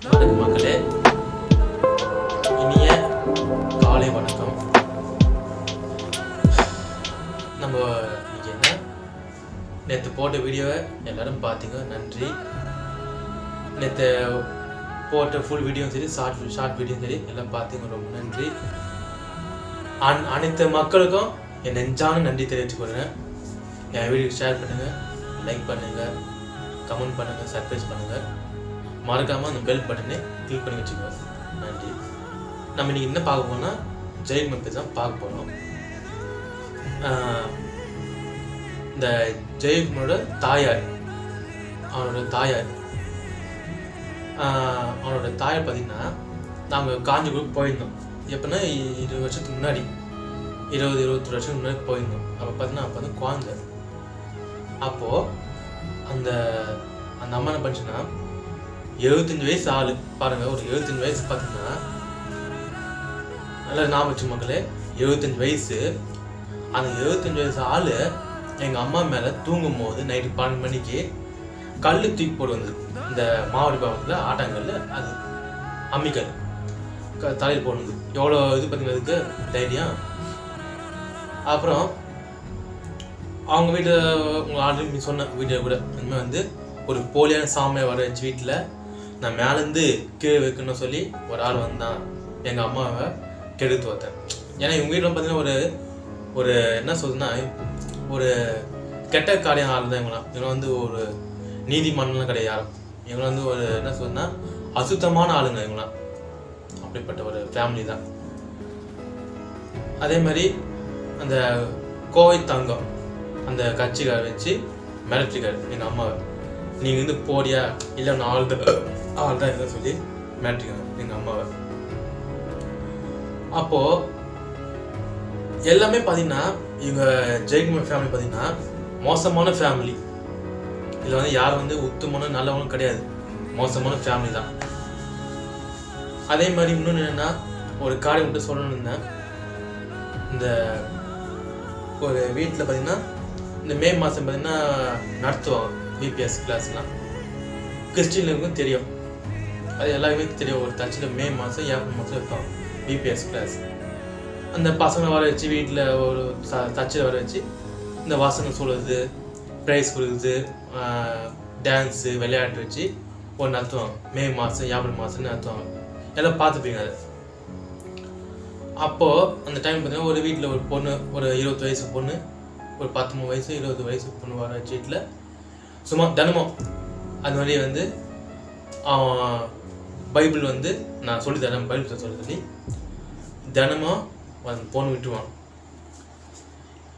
வணக்கம் மக்களே, இனிய காலை வணக்கம். நம்ம இன்னைக்கு என்ன நேற்று போட்ட வீடியோவை எல்லாரும் பார்த்தீங்க, நன்றி. நேற்று போட்ட ஃபுல் வீடியோ சரி, ஷார்ட் வீடியோ சரி, எல்லாம் பார்த்தீங்க, ரொம்ப நன்றி. அனைத்து மக்களுக்கும் என் நெஞ்சான நன்றி தெரிவித்துக்கொள்கிறேன். என் வீடியோ ஷேர் பண்ணுங்கள், லைக் பண்ணுங்கள், கமெண்ட் பண்ணுங்கள், சப்ஸ்கிரைப் பண்ணுங்கள். மறக்காமல் அந்த பெல் பட்டனை கிளிக் பண்ணி வச்சுக்கோங்க. நன்றி. நம்ம இன்னைக்கு என்ன பார்க்க போனா ஜெயில் மெம்பி தான் பார்க்க போகிறோம். இந்த ஜெயிலோட தாயார், அவனோட தாயார் பார்த்தீங்கன்னா, நாங்கள் காஞ்சிபுரம் போயிருந்தோம். எப்படின்னா 20 வருஷத்துக்கு முன்னாடி, 20-21 வருஷத்துக்கு முன்னாடி போயிருந்தோம். அப்போ பார்த்தீங்கன்னா அப்போ வந்து குழந்தை. அப்போது அந்த அம்மா என்ன பண்ணுச்சுன்னா, 75 வயசு ஆள் பாருங்கள். ஒரு 75 வயசு பார்த்தீங்கன்னா, நல்லா ஞாபகம் வச்சு மக்களே, 75 வயசு. அந்த 75 வயசு ஆள் எங்கள் அம்மா மேலே தூங்கும் போது நைட்டு 12 மணிக்கு கல் தூக்கி போட்டு வந்தது. இந்த மாவட்ட பாவத்தில் ஆட்டாங்கல், அது அம்மிக்கல் தலையில் போடுது. எவ்வளோ இது பார்த்தீங்கன்னா அதுக்கு தைரியம். அப்புறம் அவங்க வீட்டில் உங்கள் ஆல்ரெடி சொன்ன வீட்டில் கூட இனிமேல் வந்து ஒரு போலியான சாமியை வர வச்சு வீட்டில் நான் மேலேருந்து கீழே வைக்கணும்னு சொல்லி ஒரு ஆள் வந்தான், எங்கள் அம்மாவை கெடுத்து வைத்தேன். ஏன்னா இவங்க வீட்டில் பார்த்தீங்கன்னா ஒரு என்ன சொல்றதுன்னா, ஒரு கெட்ட காரியம் ஆள் தான் இவங்களாம். இவங்க வந்து ஒரு நீதிமன்றம் கிடையாது. இவங்க வந்து ஒரு என்ன சொல்றதுன்னா, அசுத்தமான ஆளுங்க இவங்களாம். அப்படிப்பட்ட ஒரு ஃபேமிலி தான். அதே மாதிரி அந்த கோவை தங்கம் அந்த கட்சிக்கார வச்சு மிரட்டிக்காரு எங்கள் அம்மாவை. நீங்கள் வந்து போடியா இல்லை, நான் ஆள் தான் இருக்க சொல்லி மிரட்டிக்காங்க எங்கள் அம்மாவை. அப்போது எல்லாமே பார்த்தீங்கன்னா, இவங்க ஜெயக்குமார் ஃபேமிலி பார்த்தீங்கன்னா மோசமான ஃபேமிலி. இதில் வந்து யாரும் வந்து உத்தமான நல்லவனும் கிடையாது, மோசமான ஃபேமிலி தான். அதே மாதிரி இன்னொன்று என்னென்னா, ஒரு காரியம் மட்டும் சொல்லணும்னு இருந்தேன். இந்த ஒரு வீட்டில் பார்த்தீங்கன்னா இந்த மே மாதம் பார்த்தீங்கன்னா நடத்துவாங்க பிபிஎஸ் கிளாஸ்லாம். கிறிஸ்டினுக்கும் தெரியும், அது எல்லாருமே தெரியும். ஒரு தச்சில் மே மாதம் ஏப்ரல் மாதம் வைப்பாங்க பிபிஎஸ் கிளாஸ். அந்த பசங்களை வர வச்சு வீட்டில் ஒரு தச்சில் வர வச்சு இந்த வாசனை சொல்லுறது, ப்ரைஸ் கொடுக்குறது, டான்ஸு, விளையாட்டு வச்சு ஒரு நடத்துவாங்க. மே மாதம் ஏப்ரல் மாதம் நடத்துவாங்க. எல்லாம் பார்த்துப்பீங்க அது. அப்போது அந்த டைம் பார்த்தீங்கன்னா ஒரு வீட்டில் ஒரு பொண்ணு, ஒரு 20 வயசு பொண்ணு, ஒரு 13 வயசு 20 வயசு பொண்ணு வர வச்சு வீட்டில் சும்மா தினமும் அது மாதிரி வந்து அவன் பைபிள் வந்து நான் சொல்லி தரேன், பைபிள் சொல்லி தினமும் அந்த பொண்ணு விட்டுருவான்.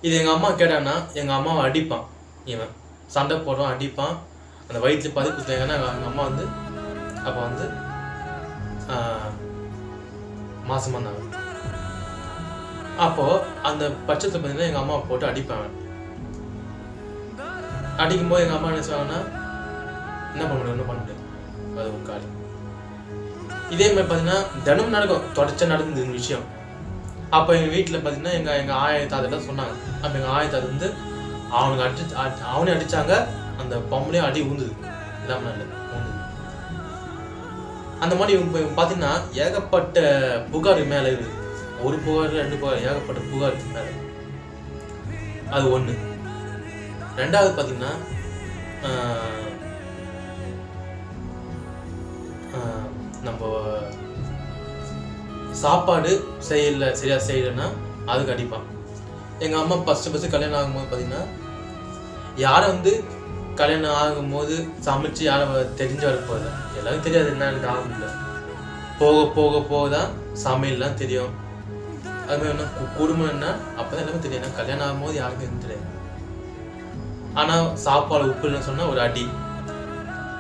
இது எங்கள் அம்மா கேட்டான்னா எங்கள் அம்மாவை அடிப்பான். இவன் சண்டை போடுவான், அடிப்பான். அந்த வயிற்றுல பாதி குத்துவாங்கன்னா எங்கள் அம்மா வந்து அப்போ வந்து மாசமாக இருந்தாங்க. அப்போது அந்த பட்சத்தை பார்த்தீங்கன்னா எங்கள் அம்மாவை போட்டு அடிப்பாங்க. அடிக்கும்போது எங்கள் அம்மா என்ன சொல்லுவாங்கன்னா, என்ன பண்ண முடியும், ஒன்றும் பண்ண முடியாது, அது ஒரு காரியம். இதே மாதிரி பார்த்தீங்கன்னா தினம் நடக்கும், தொடர்ச்சியாக நடந்தது இந்த விஷயம். அப்போ எங்கள் வீட்டில் பார்த்தீங்கன்னா எங்கள் ஆயத்தாத்தான் சொன்னாங்க. அப்போ எங்கள் ஆயத்தாத் வந்து அவனே அடித்தாங்க, அந்த பொம்பளையும் அடி ஊந்துது, இல்லாமல் இல்லை ஊந்துது. அந்த மாதிரி இவங்க பார்த்தீங்கன்னா ஏகப்பட்ட புகார் மேலே இருக்குது. ஒரு புகார் 2 புகார், ஏகப்பட்ட புகார் மேலே. அது ஒன்று. ரெண்டாவது பார்த்தீங்கன்னா நம்ம சாப்பாடு சரியாக செய்யலைன்னா அதுக்கு அடிப்பான். எங்கள் அம்மா ஃபஸ்ட்டு கல்யாணம் ஆகும்போது பார்த்தீங்கன்னா, யாரை வந்து கல்யாணம் ஆகும்போது சமைச்சு யாரை தெரிஞ்சு வர போகுது எல்லாரும் தெரியாது, என்ன எனக்கு ஆகும்ல. போக போக போக தான் சமையல்லாம் தெரியும். அதுமாதிரி என்ன குடும்பம் என்ன அப்போ தான் எல்லாமே தெரியும். ஏன்னா கல்யாணம் ஆகும்போது யாருக்கும் எதுவும் தெரியாது. ஆனால் சாப்பாடு உப்பு இல்லைன்னு சொன்னால் ஒரு அடி,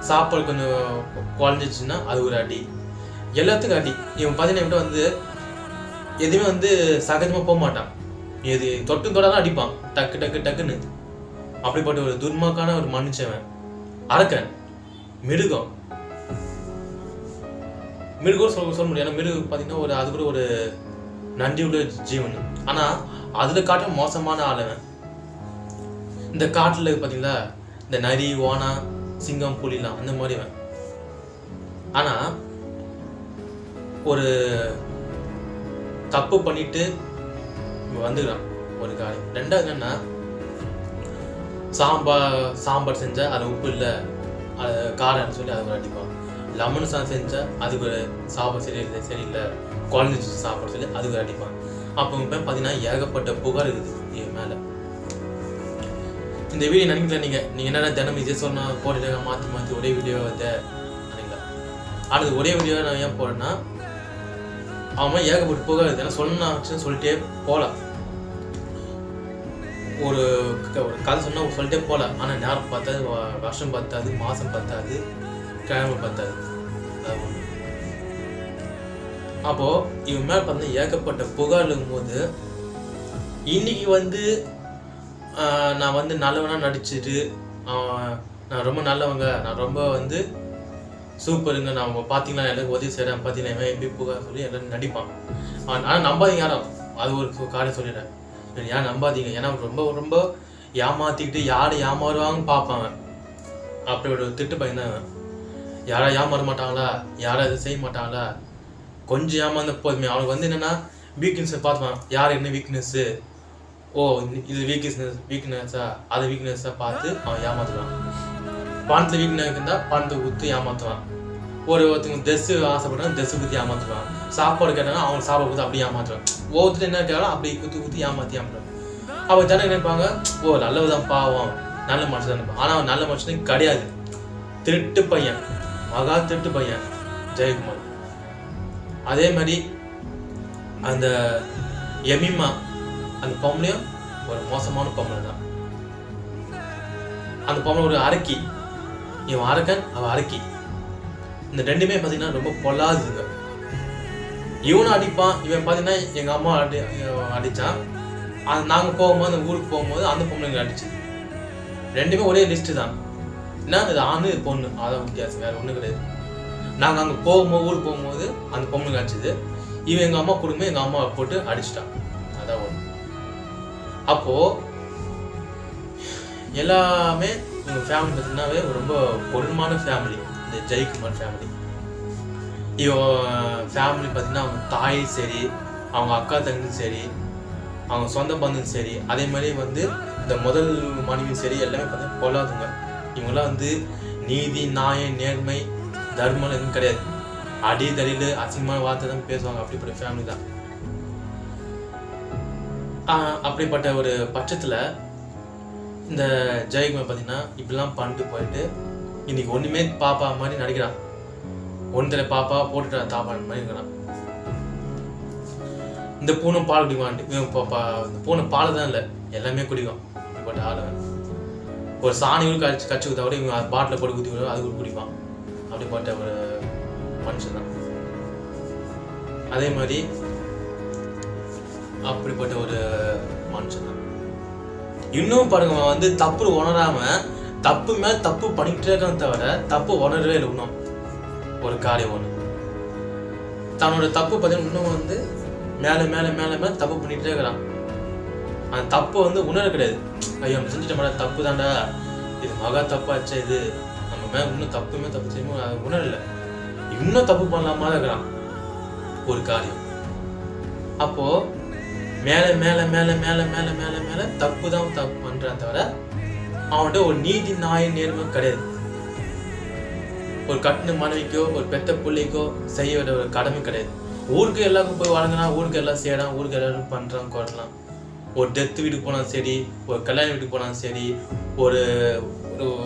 சாப்பாடு கொஞ்சம் குழஞ்சிச்சுன்னா அது ஒரு அடி, எல்லாத்துக்கும் அடி. இவன் பார்த்தீங்கன்னா வந்து எதுவுமே வந்து சகஜமாக போக மாட்டான். எது தொட்டு தொடாதான் அடிப்பான், டக்கு டக்கு டக்குன்னு. அப்படிப்பட்ட ஒரு துர்மாக்கான ஒரு மனுஷன், அரக்கன், மிருகம். மிருகம் சொல்ல முடியாது. மிருகம் பார்த்தீங்கன்னா ஒரு அது கூட ஒரு நன்றி உள்ள ஜீவன். ஆனால் அதில் காட்ட மோசமான ஆளுவன். இந்த காட்டில் பார்த்தீங்களா, இந்த நரி, ஓனா, சிங்கம், புலிலாம் அந்த மாதிரி. ஆனால் ஒரு தப்பு பண்ணிட்டு வந்துக்கிறான் ஒரு காரியம். ரெண்டாவது என்னன்னா, சாம்பார் செஞ்சா அது உப்பு இல்லை, அது காரம்னு சொல்லி அது ஒரு அடிப்பான். லெமன் சாதம் செஞ்சா அதுக்கு ஒரு சாப்பாடு சரியில்லை, குழந்தை சாப்பாடு சொல்லி அதுக்கு அடிப்பான். அப்போ பார்த்தீங்கன்னா ஏகப்பட்ட புகார் இருக்குது என் மேலே. இந்த வீடியோ நினைக்கல நீங்கள் என்னென்ன தினம் இதே சொன்னால் போட்டுட்டு மாற்றி ஒரே வீடியோ நினைக்கல. அடுத்து ஒரே வீடியோ நான் ஏன் போடுறேன்னா, அவன் ஏகப்பட்ட புகார் இருக்குது. ஏன்னா சொன்னாச்சுன்னு சொல்லிட்டே போகலாம், ஒரு கதை சொன்னால் சொல்லிட்டே போகலாம். ஆனால் நேரம் பார்த்தாது, வருஷம் பார்த்தாது, மாதம் பார்த்தாது, கிழமை பார்த்தாது. அப்போ இவன் மேலே பார்த்தா ஏகப்பட்ட புகார் இருக்கும்போது, இன்னைக்கு நான் நல்லவனா நடிச்சுட்டு நான் ரொம்ப நல்லவங்க, நான் ரொம்ப சூப்பருங்க, நான் பார்த்தீங்களா எல்லாரும் உதவி செய்கிறேன், பார்த்தீங்கன்னா எப்படி புகார் சொல்லி எல்லாரும் நடிப்பான். ஆனால் நம்பாதீங்க யாரும், அது ஒரு காரியம் சொல்லிடுறேன். ஏன் நம்பாதீங்க, ஏன்னா ரொம்ப ரொம்ப ஏமாத்திக்கிட்டு யாரை ஏமாறுவாங்கன்னு பார்ப்பாங்க. அப்படி ஒரு திட்டு பையன் தான். யாரா ஏமாற மாட்டாங்களா, யாரா இதை செய்ய மாட்டாங்களா, கொஞ்சம் ஏமாந்த போதுமே. அவனுக்கு என்னென்னா வீக்னஸை பார்த்துப்பான். யார் என்ன வீக்னஸ்ஸு, ஓ இது வீக்னஸா அது வீக்னஸாக பார்த்து அவன் ஏமாத்துவான். பணத்தில் வீக்னஸ் இருந்தால் பணத்தை குத்து ஏமாற்றுவான். ஒருத்தவங்க ட்ரெஸ்ஸு ஆசைப்படுறாங்க, ட்ரெஸ்ஸு குத்தி ஏமாற்றுவான். சாப்பாடு கேட்டாங்கன்னா அவங்க சாப்பாடு குத்து அப்படியே ஏமாற்றுவான். ஒவ்வொருத்தர் என்ன கேட்டாலும் அப்படி குத்தி ஏமாற்றுவான். அவன் ஜனம் நினைப்பாங்க, ஓ நல்லவதான் பாவம், நல்ல மனுஷன் தான் நினைப்பான். ஆனால் அவன் நல்ல மனுஷனுக்கு கிடையாது, திருட்டு பையன், மகா திருட்டு பையன் ஜெயக்குமார். அதே மாதிரி அந்த எமிமா அந்த பொம்பளையும் ஒரு மோசமான பொம்பளை தான். அந்த பொம்பளை ஒரு அரக்கி, இவன் அரக்கன், அவன் அரக்கி. இந்த ரெண்டுமே பார்த்தீங்கன்னா ரொம்ப பொல்லாதுங்க. இவனும் அடிப்பான், இவன் பார்த்தீங்கன்னா எங்கள் அம்மா அடித்தான். நாங்கள் போகும்போது அந்த ஊருக்கு போகும்போது அந்த பொம்பளைங்க அடிச்சு. ரெண்டுமே ஒரே லிஸ்ட்டு தான். என்ன இது ஆணு இது பொண்ணு, அதான் வித்தியாசம், வேறு ஒன்றும் கிடையாது. நாங்கள் அங்கே ஊருக்கு போகும்போது அந்த பொண்ணுங்க அடிச்சது, இவன் எங்கள் அம்மா கொடுமை எங்கள் அம்மாவை போட்டு அடிச்சிட்டான். அதான் ஒன்று. அப்போது எல்லாமே இவங்க ஃபேமிலி பார்த்தீங்கன்னாவே ரொம்ப கொடூரமான ஃபேமிலி, இந்த ஜெயக்குமார் ஃபேமிலி. இவன் ஃபேமிலி பார்த்தீங்கன்னா அவங்க தாய் சரி, அவங்க அக்கா தங்கச்சும் சரி, அவங்க சொந்த பந்தம் சரி, அதே மாதிரி இந்த முதல் மனைவியும் சரி, எல்லாமே பார்த்தீங்கன்னா கொள்ளாதுங்க. இவங்களாம் நீதி, நியாயம், நேர்மை, தர்மம் எதுவும் கிடையாது. அடி தடியில் அசிங்கமான வார்த்தை தான் பேசுவாங்க. அப்படிப்பட்ட ஃபேமிலி தான். அப்படிப்பட்ட ஒரு பட்சத்தில் இந்த ஜெயக்குமார் பார்த்தீங்கன்னா இப்படிலாம் பண்ணிட்டு போயிட்டு இன்னைக்கு ஒன்றுமே பாப்பா மாதிரி நடிக்கிறான். ஒன்றரை பாப்பா போட்டுட்டு தாப்பா மாதிரி இருக்கிறான். இந்த பூனை பால் குடிவான். இந்த பூனை பால் தான் இல்லை, எல்லாமே குடிக்கும். அப்படிப்பட்ட ஆளுங்க ஒரு சாணிகளுக்கு கட்சி ஊற்ற கூட இவங்க பாட்டில் போட்டு ஊற்றி விடுவோம், அது குடிப்பான். அப்படிப்பட்ட ஒரு மனுஷன் தான். அதே மாதிரி அப்படிப்பட்ட ஒரு மனுஷன் தான். இன்னும் பாருங்க, தப்பு உணராம தப்பு மேல தப்பு பண்ணிக்கிட்டே இருக்கான்னு தவிர தப்பு உணரவே இல்லை. இன்னும் ஒரு காரியம் ஒண்ணு, தன்னோட தப்பு பார்த்தீங்கன்னா இன்னும் மேல மேல மேல மேல தப்பு பண்ணிக்கிட்டே இருக்கிறான். அந்த தப்பு உணர கிடையாது. ஐயோ நம்ம செஞ்சுட்ட தப்பு தாண்டா, இது மகா தப்பாச்சா, இது நம்ம மேல இன்னும் தப்பு செய்யணும், அது உணரல. இன்னும் தப்பு பண்ணலாமா தான் இருக்கிறான் ஒரு காரியம். அப்போ மேல மேல மேல மேல மேல மேல மேல தப்பு தான் தப்பு பண்றான் தவிர அவன்கிட்ட ஒரு நீதி நியாய நேர்மை கிடையாது. ஒரு கட்டின மனைவிக்கோ ஒரு பெத்த பிள்ளைக்கோ செய்ய வேண்டிய ஒரு கடமை கிடையாது. ஊருக்கு எல்லாருக்கும் போய் வழங்கினா, ஊருக்கு எல்லாம் செய்யறான், ஊருக்கு எல்லாரும் பண்றான் கொள்ளலாம். ஒரு டெத்து வீட்டுக்கு போனாலும் சரி, ஒரு கல்யாண வீட்டுக்கு போனாலும் சரி, ஒரு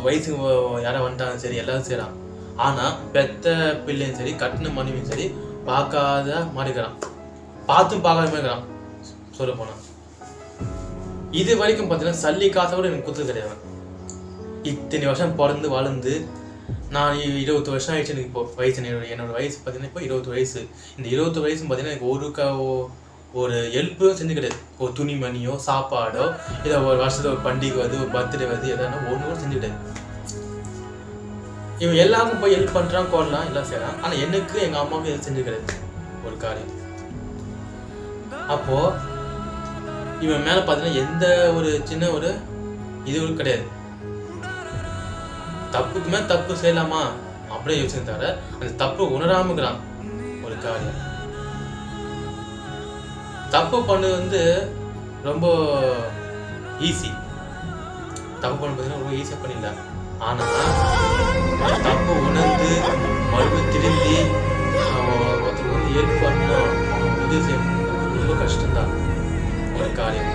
வயசுக்கு யாரும் வந்துட்டாலும் சரி, எல்லாரும் செய்யறான். ஆனா பெத்த பிள்ளையும் சரி, கட்டின மனைவியும் சரி பார்க்காத மாறிக்கிறான், பார்த்தும் பார்க்காத மாதிரி இருக்கிறான். சொல்ல போனா இது வரைக்கும் பார்த்தீங்கன்னா சல்லி காசை கூட எனக்கு குத்து கிடையாது. இத்தனை வருஷம் பிறந்து வளர்ந்து நான் 20 வருஷம் ஆயிடுச்சு எனக்கு. இப்போ வயசு என்னோட வயசு பார்த்தீங்கன்னா இப்போ 20 வயசு. இந்த 20 வயசு பார்த்தீங்கன்னா எனக்கு ஒரு ஹெல்ப்பும் செஞ்சு கிடையாது. ஒரு துணிமணியோ சாப்பாடோ இல்லை ஒரு வருஷத்துல ஒரு பண்டிகை வருது, ஒரு பர்த்டே வருது, எதனா ஒன்று கூட செஞ்சு கிடையாது. இவன் எல்லாருக்கும் போய் ஹெல்ப் பண்ணுறான், கொள்ளலாம், எல்லாம் செய்யறான். ஆனால் எனக்கு எங்கள் அம்மாவுக்கு எதுவும் செஞ்சு கிடையாது ஒரு காரியம். அப்போ இவன் மேலே பார்த்தீங்கன்னா எந்த ஒரு சின்ன ஒரு இதுவும் கிடையாது. தப்புக்குமே தப்பு செய்யலாமா அப்படியே யோசிச்சு தவிர அந்த தப்பு உணராமக்கிறான் ஒரு காரியம். தப்பு பண்ணு வந்து ரொம்ப ஈஸி. தப்பு பண்ண பார்த்தீங்கன்னா ரொம்ப ஈஸியாக பண்ணிடலாம். ஆனால் தப்பு உணர்ந்து மறுபடியும் திரும்பி ஒருத்தருக்கு வந்து ஹெல்ப் பண்ணணும், உதவி செய்யணும், ரொம்ப கஷ்டம்தான் ஒரு காரியம்.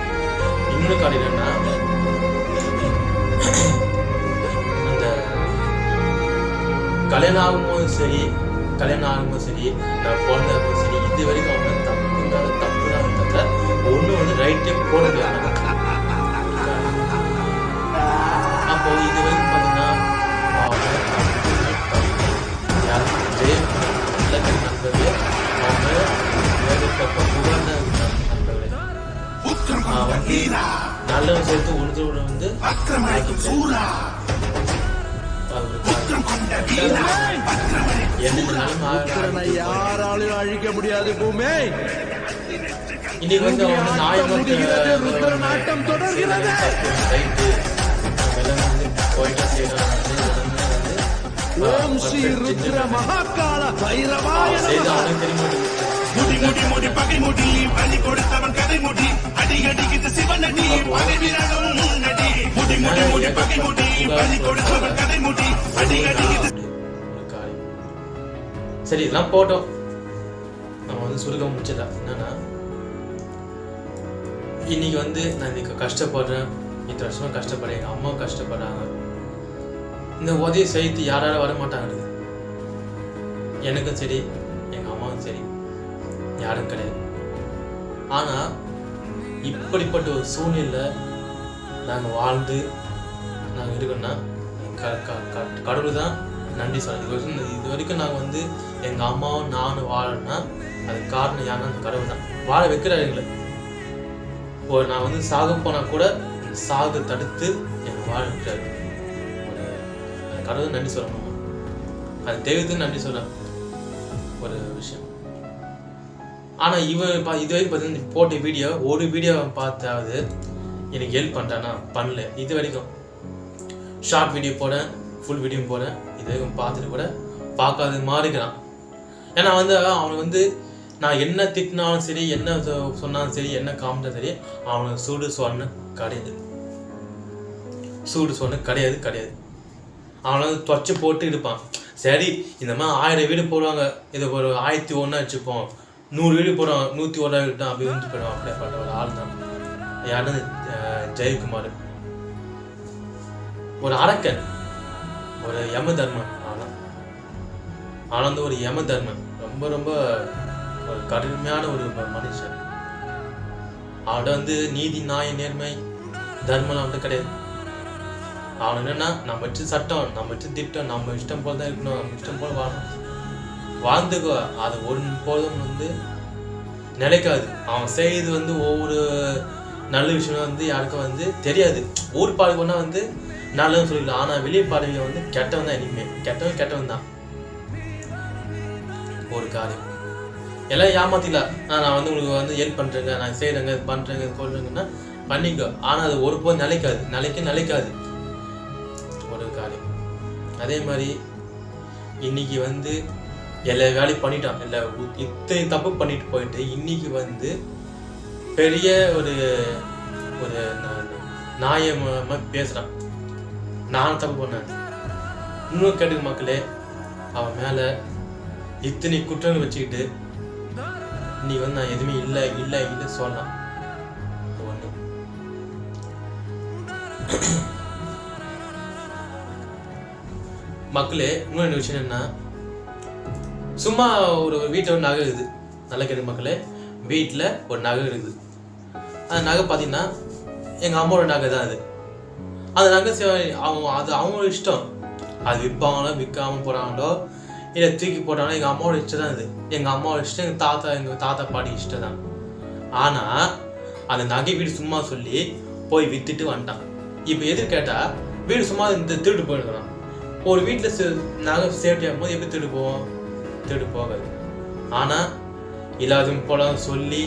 இன்னொரு காரியம் என்னன்னா, அந்த கல்யாணம் ஆகும்போது சரி, நான் போனதும் சரி, இது வரைக்கும் அவங்க தப்பு தான் தவிர ஒன்றும் வந்து ரைட்டே போட முடியாது. அப்போ இது வரைக்கும் பார்த்தீங்கன்னா நண்பர்களே, அவங்க ஏகப்பட்ட புகழ்ந்த நண்பர்களே வந்து நல்லவன் சேர்த்து ஒன்று வந்து யாராலும் அழிக்க முடியாது. பூமே இன்னைக்கு வந்து அவங்க நாட்டம் தொடர்கிறது. ஓம் ஸ்ரீ ருத்ர மகாகால பைரவாய முடி முடி முடி பகை முடி பலி கொடுத்தவன் கதை முடி அடி அடிக்கிட்டு சிவனடி பகை விரலும் முன்னடி முடி முடி முடி பகை முடி பலி கொடுத்தவன் கதை முடி அடி அடிக்கிட்டு. சரி, இதெல்லாம் போட்டோம். நம்ம வந்து சுருக்கம் முடிச்சதா என்னன்னா, இன்னைக்கு வந்து நான் இன்னைக்கு கஷ்டப்படுறேன், இத்தனை வருஷமா கஷ்டப்படுறேன், எங்கள் அம்மா கஷ்டப்படுறாங்க. இந்த உதவி செய்து யாராலும் வர மாட்டாங்க. எனக்கும் சரி, எங்கள் அம்மாவும் சரி, யாரும் கிடையாது. ஆனால் இப்படிப்பட்ட ஒரு சூழ்நிலை நாங்கள் வாழ்ந்து நாங்கள் இருக்கோம்னா கடவுள் தான் நன்றி சொல்கிறேன். இது வரைக்கும் நாங்கள் வந்து எங்கள் அம்மாவும் நானும் வாழணும்னா அதுக்கு காரணம் யாருன்னா அந்த கடவுள் தான். வாழ வைக்கிறாருங்களே. நான் வந்து சாக போனால் கூட சாக தடுத்து எனக்கு வாழ வைக்கிறாரு. அந்த கடவுள் நன்றி சொல்லணும். அது தெய்வத்துக்கு நன்றி சொல்ல ஒரு விஷயம். ஆனால் இது வரைக்கும் பார்த்தீங்கன்னா போட்ட ஒரு வீடியோ பார்த்தாவது எனக்கு ஹெல்ப் பண்ணுறானா பண்ணல. இது வரைக்கும் ஷார்ட் வீடியோ போடேன், ஃபுல் வீடியோ போடேன், இது வரைக்கும் பார்த்துட்டு கூட பார்க்காத மாறிக்கிறான். ஏன்னா வந்து அவனுக்கு வந்து நான் என்ன திட்டினாலும் சரி, என்ன சொன்னாலும் சரி, என்ன காமிட்டாலும் சரி, அவனுக்கு சூடு சொன்ன கிடையாது. அவனை வந்து தொச்சு போட்டு இருப்பான். சரி, இந்த மாதிரி 1000 வீடு போடுவாங்க, இதை ஒரு 1001 வச்சுப்போம், 100 வீடு போடுவாங்க, 101 வீடு அப்படி வந்து போயிடுவான். அப்படியேப்பட்ட ஒரு ஆள் தான் யாருன்னு ஜெயக்குமார். ஒரு அரக்கன், ஒரு யம தர்மன். ஆனந்த ஒரு யம தர்மன், ரொம்ப ரொம்ப ஒரு கடுமையான ஒரு மனுஷன். அவன்கிட்ட வந்து நீதி, நியாய, நேர்மை, தர்மம் அவன்கிட்ட கிடையாது. அவன் என்னன்னா, நம்ம வச்சு சட்டம், நம்ம வச்சு திட்டம், நம்ம இஷ்டம் போல தான் இருக்கணும், நம்ம இஷ்டம் போல வாழ்ந்துக்கோ. அது ஒரு போதும் வந்து நிலைக்காது. அவன் செய்து வந்து ஒவ்வொரு நல்ல விஷயம் வந்து யாருக்கும் வந்து தெரியாது. ஊர் பாடு பண்ணா வந்து நல்லதுன்னு சொல்லிடலாம். ஆனால் வெளியே பாடுகளை வந்து கெட்டவன் தான். இனிமே கெட்டவன் தான். ஒரு காரியம் எல்லாம் ஏமாத்திடலாம். நான் வந்து உங்களுக்கு வந்து ஹெல்ப் பண்ணுறேங்க, நான் செய்கிறேங்க, இது பண்ணுறேங்க, இது சொல்கிறேங்கன்னா பண்ணிக்கோ. ஆனால் அது ஒரு போது நிலைக்காது ஒரு காரியம். அதே மாதிரி இன்னைக்கு வந்து எல்லா வேலையும் பண்ணிட்டான். இல்லை இத்தனை தப்பு பண்ணிட்டு போயிட்டு இன்னைக்கு வந்து பெரிய ஒரு ஒரு நியாயமாக பேசுகிறான். நானும் தப்பு பண்ணேன். இன்னும் கேட்டுக்க மக்களே, அவன் மேலே இத்தனை குற்றங்கள் வச்சுக்கிட்டு நீ வந்து நான் எதுவுமே இல்லை சொல்லலாம். ஒன்று மக்களே, இன்னொரு விஷயம் என்ன, சும்மா ஒரு வீட்டில் ஒரு நகை இருக்குது. நல்லா கேட்கு மக்களே, வீட்டில் ஒரு நகை இருக்குது. அந்த நகை பார்த்தீங்கன்னா எங்கள் அம்மாவோட நகை தான். அந்த நகை அது அவங்களோட இஷ்டம். அது விற்பாங்களோ விற்காம போகிறாங்களோ இல்லை தூக்கி போட்டாங்களோ எங்கள் அம்மாவோட இஷ்டம் தான். எங்கள் அம்மாவோட இஷ்டம், எங்கள் தாத்தா பாட்டி இஷ்டம் தான். ஆனால் அந்த நகை வீடு சும்மா சொல்லி போய் விற்றுட்டு வந்துட்டான். இப்போ எது கேட்டால் வீடு சும்மா இந்த திருட்டு போயிருக்கலாம். ஒரு வீட்டில் நகை சேஃப்டி ஆகும்போது எப்படி திருட்டு போகாது. ஆனால் இல்லாத போல சொல்லி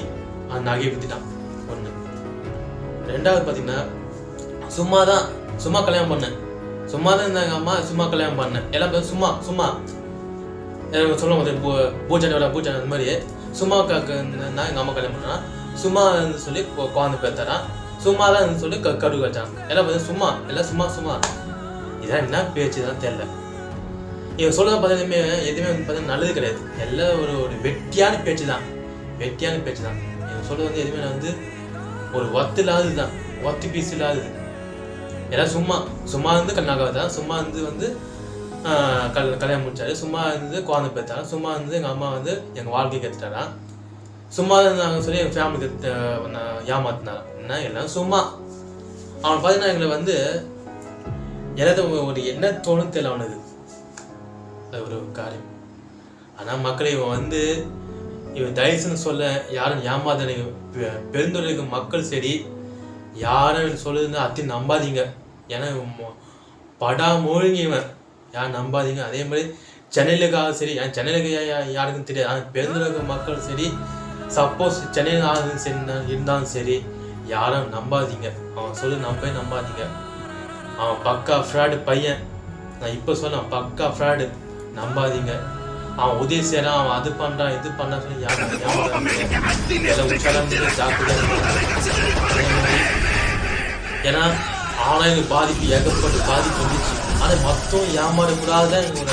அந்த நகையை விற்றுட்டான். ஒன்று. ரெண்டாவது பார்த்தீங்கன்னா சும்மா கல்யாணம் பண்ணேன். சும்மா தான் இருந்தாங்க அம்மா, சும்மா கல்யாணம் பண்ணேன். எல்லாம் பேர் சும்மா சொல்லும் போது பூஜை அந்த மாதிரி சும்மா நான் எங்கள் அம்மா கல்யாணம் பண்ணேன். சும்மா சொல்லி குழந்தை பேத்தாரான், சும்மா தான் சொல்லி கடுகு வச்சான். எல்லாம் பார்த்தா சும்மா, எல்லாம் சும்மா சும்மா. இதான் என்ன பேச்சு தான் தெரியல. இவன் சொல்றத பார்த்தா எதுவுமே வந்து பார்த்தா நல்லது கிடையாது. எல்லாம் ஒரு வெட்டியான பேச்சு தான், வெட்டியான பேச்சு தான். இவன் சொல்றது வந்து எதுவுமே வந்து ஒரு ஒத்து இல்லாதது தான், ஒத்து பீஸ் இல்லாதது. எல்லாம் சும்மா சும்மா இருந்து கல்யாணம் தான், சும்மா வந்து கல்யாணம் முடிச்சாரு, சும்மா இருந்து குழந்தை பேத்தாரா, சும்மா இருந்து எங்கள் அம்மா வந்து எங்கள் வாழ்க்கையை கற்றுட்டாரா, சும்மா இருந்தாங்க சொல்லி எங்கள் ஃபேமிலிக்கு ஏமாத்தினாரா. என்ன எல்லாம் சும்மா. அவன் பார்த்தீங்கன்னா எங்களை வந்து எல்லாத்தையும் ஒரு என்ன தோணும் தெரியல அவனுக்கு, அது ஒரு காரியம். ஆனால் மக்களை இவன் வந்து இவன் தயசுன்னு சொல்ல யாரும் ஏமாதனை பெருந்தொழிலுக்கு மக்கள் சரி யாரும் சொல்லுதுன்னு அத்தி நம்பாதீங்க. ஏன்னா படா மூழ்கி இவன் யாரும் நம்பாதீங்க. அதே மாதிரி சென்னையிலுக்காக சரி, சென்னையிலுக்கு யாருக்கும் தெரியாது, ஆனால் பெருந்தொழிலுக்கு மக்கள் சரி, சப்போஸ் சென்னையில் ஆளுங்க சரி இருந்தாலும் சரி யாரும் நம்பாதீங்க. அவன் சொல்லு நம்பாதீங்க. அவன் பக்கா ஃப்ராடு பையன். நான் இப்போ சொன்னேன் பக்கா ஃப்ராடு, நம்பாதீங்க. அவன் உதவி செய்யறான், அவன் அது பண்றான் இது பண்ணான்னு சொல்லி யாரும் ஏன்னா ஆன்லைன் பாதிப்பு ஏகப்பட்ட பாதிப்பு வந்துச்சு. ஆனால் மொத்தம் ஏமாறக்கூடாதுதான் எங்களோட.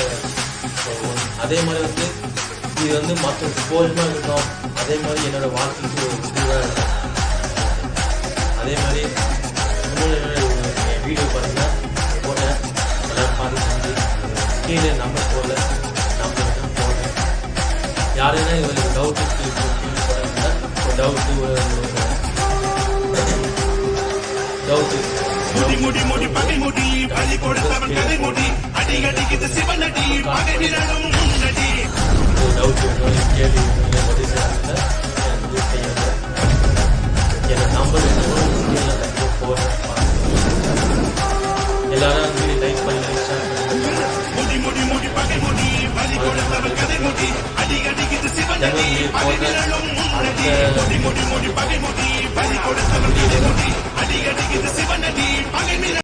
அதே மாதிரி வந்து இது வந்து மற்ற போர்மா இருக்கட்டும், அதே மாதிரி என்னோட வாழ்க்கைக்கு ஒரு முடிவாக இருக்கும். அதே மாதிரி வீடியோ பார்த்தீங்கன்னா போட்டேன், எல்லாம் பார்த்து வந்து கீழே நம்பர் போடல, நம்பர் தான் போடுறேன். யாருன்னா இவங்களுக்கு டவுட்டு முடி பகை முடி பலி கொடுத்தவன் கதை முடி அடி அடிக்குது சிவனடி பகை விரலும் முன்னடி. டவுட்டு கேள்வி உதவி செய்யறாங்க, எனக்கு நம்பர் போடுறேன். எல்லாரும் லைக் பண்ணி ஷேர் பண்ணி முடி பகை முடி பலி கொடுத்தவன் கதை முடி அடி அடிக்குது சிவனடி பகை விரலும் முன்னடி. முடி பகை முடி பலி கொடுத்தவன் கதை முடி அடி அடிக்குது சிவனடி பகை